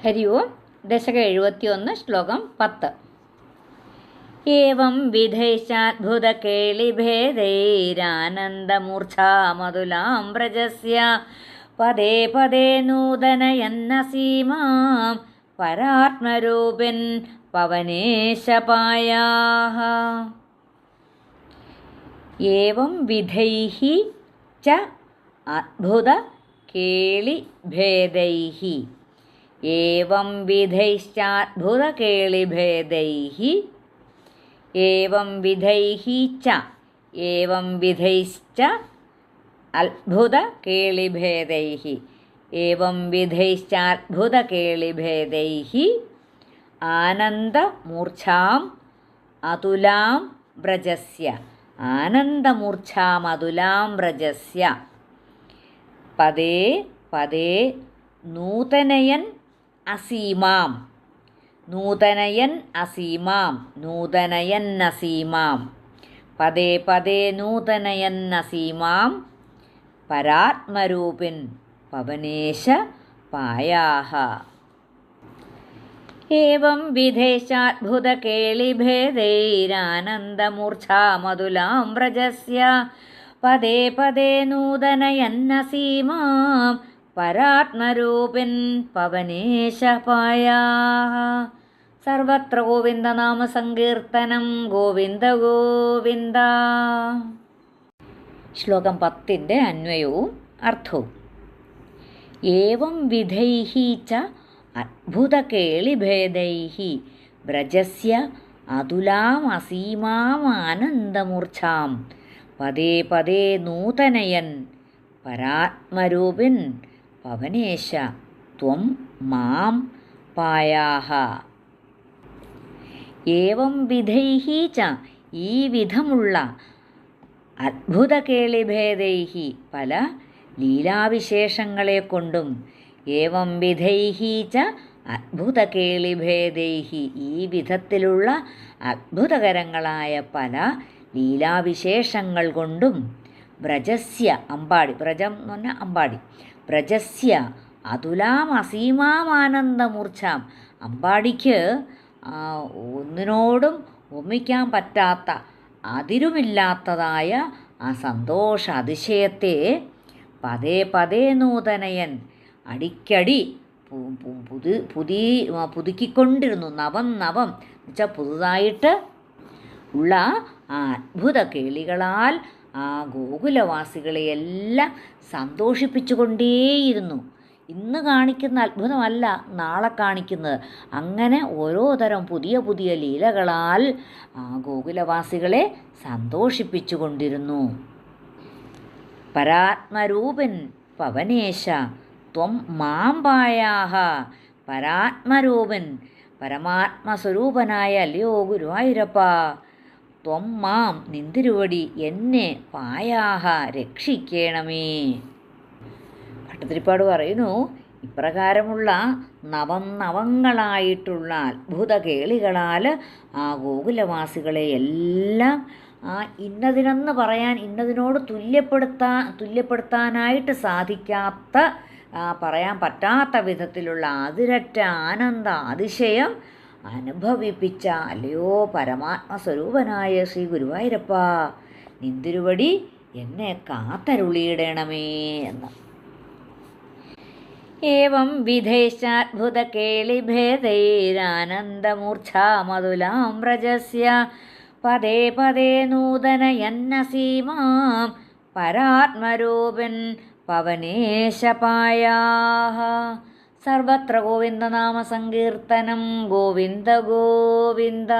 ഹരി ഓം. ദശകം 71, ശ്ലോകം 10. ഏവം വിധൈശ്ചാദ്ഭുതകേളിഭേദൈരാനന്ദമൂർച്ഛാമതുലാം വ്രജസ്യ പദേ പദേ നൂതനയന്നസീമാം പരാത്മരൂപിൻ പവനേശപായാഃ. ഏവം വിധൈഃ ച അദ്ഭുതകേളിഭേദൈഃ. ഏവം വിധൈശ്ചാദ്ഭുതകേളിഭേദൈഃ. ഏവം വിധൈഃ ച. ഏവം വിധൈശ്ച അദ്ഭുതകേളിഭേദൈഃ. ഏവം വിധൈശ്ചാദ്ഭുതകേളിഭേദൈഃ ആനന്ദമൂർച്ഛാം അതുലാം വ്രജസ്യ. ആനന്ദമൂർച്ഛാമതുലാം വ്രജസ്യ പദേ പദേ നൂതനയൻ അസീമാം. നൂതനയൻ അസീമാം. നൂതനയൻ അസീമാം. പദേ പദേ നൂതനയൻ അസീമാം പരാത്മരൂപിൻ പവനേശ പായാഃ. ഏവം വിധൈശ്ചാദ്ഭുതകേളിഭേദൈരാനന്ദമൂർച്ഛാമതുലാം വ്രജസ്യ പദേ പദേ നൂതനയന്നസീമാം പരാത്മരൂപിൻ പവനേശ പായാഃ. സർവത്ര ഗോവിന്ദനാമസങ്കീർത്തനം. ഗോവിന്ദ ഗോവിന്ദ. ശ്ലോകം 10 അന്വയവും അർത്ഥവും. ഏവം വിധൈഃ ച അദ്ഭുതകേളിഭേദൈഃ വ്രജസ്യ അതുലാം അസീമാം ആനന്ദമൂർച്ഛാം പദേ പദേ നൂതനയൻ പരാത്മരൂപിൻ പവനേശ ത്വം മാം പായാഃ. ഏവം വിധൈഃ ച ഈ വിധമുള്ള അദ്ഭുതകേളിഭേദൈഃ പല ലീലാവിശേഷങ്ങളെ കൊണ്ടും. ഏവം വിധൈഃ ച അദ്ഭുതകേളിഭേദൈഃ ഈ വിധത്തിലുള്ള അദ്ഭുതകരങ്ങളായ പല ലീലാവിശേഷങ്ങൾ കൊണ്ടും. വ്രജസ്യ അമ്പാടി. വ്രജം എന്ന് പറഞ്ഞാൽ അമ്പാടി. വ്രജസ്യ അതുലാം അസീമാം ആനന്ദമൂർച്ഛാം. അമ്പാടിക്ക് ഒന്നിനോടും ഒമിക്കാൻ പറ്റാത്ത അതിരുമില്ലാത്തതായ ആ സന്തോഷ അതിശയത്തെ പദേ പദേ നൂതനയൻ അടിക്കടി പുതുക്കിക്കൊണ്ടിരുന്നു. നവം നവം എന്ന് വെച്ചാൽ പുതുതായിട്ട് ഉള്ള ആ അദ്ഭുത കേളികളാൽ ആ ഗോകുലവാസികളെയെല്ലാം സന്തോഷിപ്പിച്ചുകൊണ്ടേയിരുന്നു. ഇന്ന് കാണിക്കുന്ന അത്ഭുതമല്ല നാളെ കാണിക്കുന്നത്. അങ്ങനെ ഓരോ തരം പുതിയ പുതിയ ലീലകളാൽ ആ ഗോകുലവാസികളെ സന്തോഷിപ്പിച്ചുകൊണ്ടിരുന്നു. പരാത്മരൂപൻ പവനേശ ത്വം മാം പായാഃ. പരാത്മരൂപൻ പരമാത്മസ്വരൂപനായ അല്ലയോ ഗുരുവായൂരപ്പ, ത്വം മാം നിന്തിരുവടി എന്നെ പായാഹ രക്ഷിക്കണമേ. ഭട്ടതിരിപ്പാട് പറയുന്നു, ഇപ്രകാരമുള്ള നവങ്ങളായിട്ടുള്ള അത്ഭുത കേളികളാൽ ആ ഗോകുലവാസികളെ എല്ലാം ഇന്നതിനെന്ന് പറയാൻ ഇന്നതിനോട് തുല്യപ്പെടുത്താനായിട്ട് സാധിക്കാത്ത പറയാൻ പറ്റാത്ത വിധത്തിലുള്ള അതിരറ്റ ആനന്ദ അതിശയം അനുഭവിപ്പിച്ച അല്ലയോ പരമാത്മസ്വരൂപനായ ശ്രീ ഗുരുവായൂരപ്പ, നിന്തിരുവടി എന്നെ കാത്തരുളിയിടണമേ എന്ന്. ഏവം വിധൈശ്ചാദ്ഭുതകേളിഭേദൈരാനന്ദമൂർച്ഛാമതുലാം വ്രജസ്യ പദേ പദേ നൂതനയന്നസീമാം പരാത്മരൂപിൻ പവനേശ പായാഃ. സർവത്ര ഗോവിന്ദനാമസങ്കീർത്തനം. ഗോവിന്ദ ഗോവിന്ദ.